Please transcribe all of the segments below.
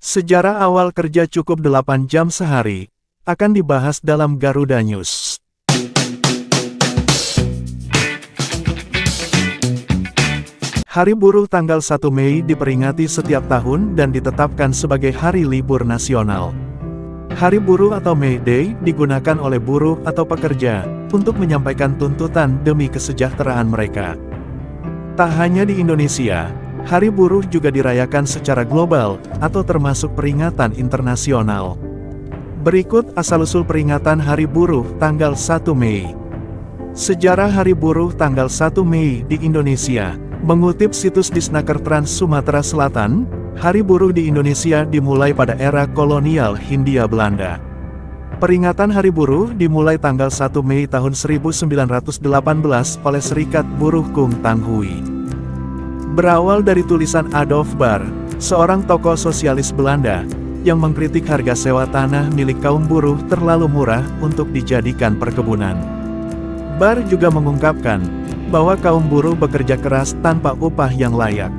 Sejarah awal kerja cukup 8 jam sehari, akan dibahas dalam Garuda News. Hari Buruh tanggal 1 Mei diperingati setiap tahun dan ditetapkan sebagai hari libur nasional. Hari Buruh atau May Day digunakan oleh buruh atau pekerja untuk menyampaikan tuntutan demi kesejahteraan mereka. Tak hanya di Indonesia, Hari Buruh juga dirayakan secara global atau termasuk peringatan internasional. Berikut asal-usul peringatan Hari Buruh tanggal 1 Mei. Sejarah Hari Buruh tanggal 1 Mei di Indonesia. Mengutip situs Disnaker Trans Sumatera Selatan, Hari Buruh di Indonesia dimulai pada era kolonial Hindia Belanda. Peringatan Hari Buruh dimulai tanggal 1 Mei tahun 1918 oleh Serikat Buruh Kung Tang Hui. Berawal dari tulisan Adolf Bar, seorang tokoh sosialis Belanda, yang mengkritik harga sewa tanah milik kaum buruh terlalu murah untuk dijadikan perkebunan. Bar juga mengungkapkan bahwa kaum buruh bekerja keras tanpa upah yang layak.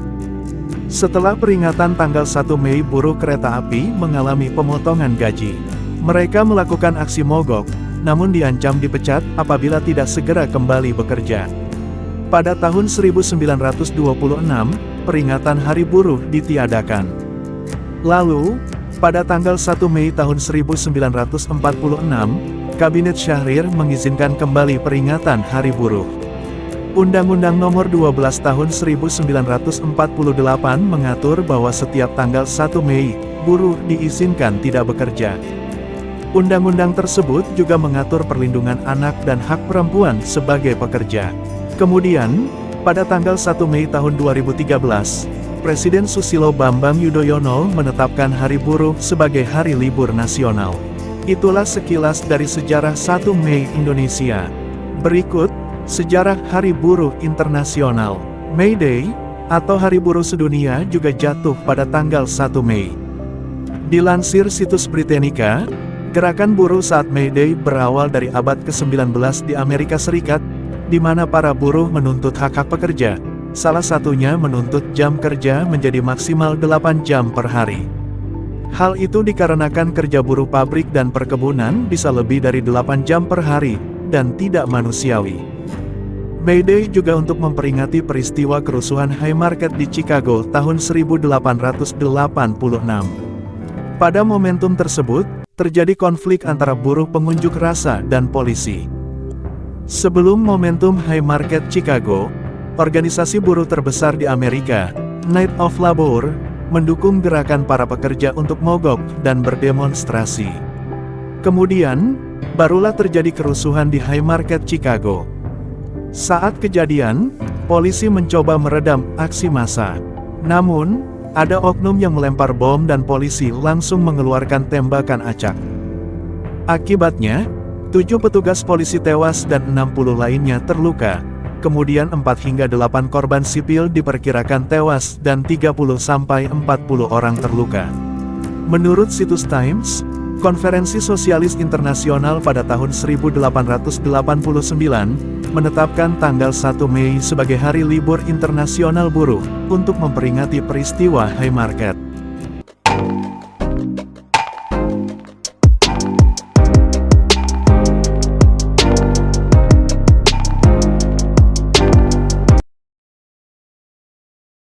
Setelah peringatan tanggal 1 Mei, buruh kereta api mengalami pemotongan gaji. Mereka melakukan aksi mogok, namun diancam dipecat apabila tidak segera kembali bekerja. Pada tahun 1926, peringatan Hari Buruh ditiadakan. Lalu, pada tanggal 1 Mei tahun 1946, Kabinet Syahrir mengizinkan kembali peringatan Hari Buruh. Undang-Undang Nomor 12 Tahun 1948 mengatur bahwa setiap tanggal 1 Mei, buruh diizinkan tidak bekerja. Undang-undang tersebut juga mengatur perlindungan anak dan hak perempuan sebagai pekerja. Kemudian, pada tanggal 1 Mei tahun 2013, Presiden Susilo Bambang Yudhoyono menetapkan Hari Buruh sebagai hari libur nasional. Itulah sekilas dari sejarah 1 Mei Indonesia. Berikut, sejarah Hari Buruh Internasional. May Day, atau Hari Buruh Sedunia juga jatuh pada tanggal 1 Mei. Dilansir situs Britannica, gerakan buruh saat May Day berawal dari abad ke-19 di Amerika Serikat, di mana para buruh menuntut hak-hak pekerja, salah satunya menuntut jam kerja menjadi maksimal 8 jam per hari. Hal itu dikarenakan kerja buruh pabrik dan perkebunan bisa lebih dari 8 jam per hari, dan tidak manusiawi. May Day juga untuk memperingati peristiwa kerusuhan Haymarket di Chicago tahun 1886. Pada momentum tersebut, terjadi konflik antara buruh pengunjuk rasa dan polisi. Sebelum momentum Haymarket Chicago, organisasi buruh terbesar di Amerika, Night of Labor, mendukung gerakan para pekerja untuk mogok dan berdemonstrasi. Kemudian, barulah terjadi kerusuhan di Haymarket Chicago. Saat kejadian, polisi mencoba meredam aksi massa. Namun, ada oknum yang melempar bom dan polisi langsung mengeluarkan tembakan acak. Akibatnya, 7 petugas polisi tewas dan 60 lainnya terluka. Kemudian 4 hingga 8 korban sipil diperkirakan tewas dan 30-40 orang terluka. Menurut situs Times, Konferensi Sosialis Internasional pada tahun 1889 menetapkan tanggal 1 Mei sebagai Hari Libur Internasional Buruh untuk memperingati peristiwa Haymarket.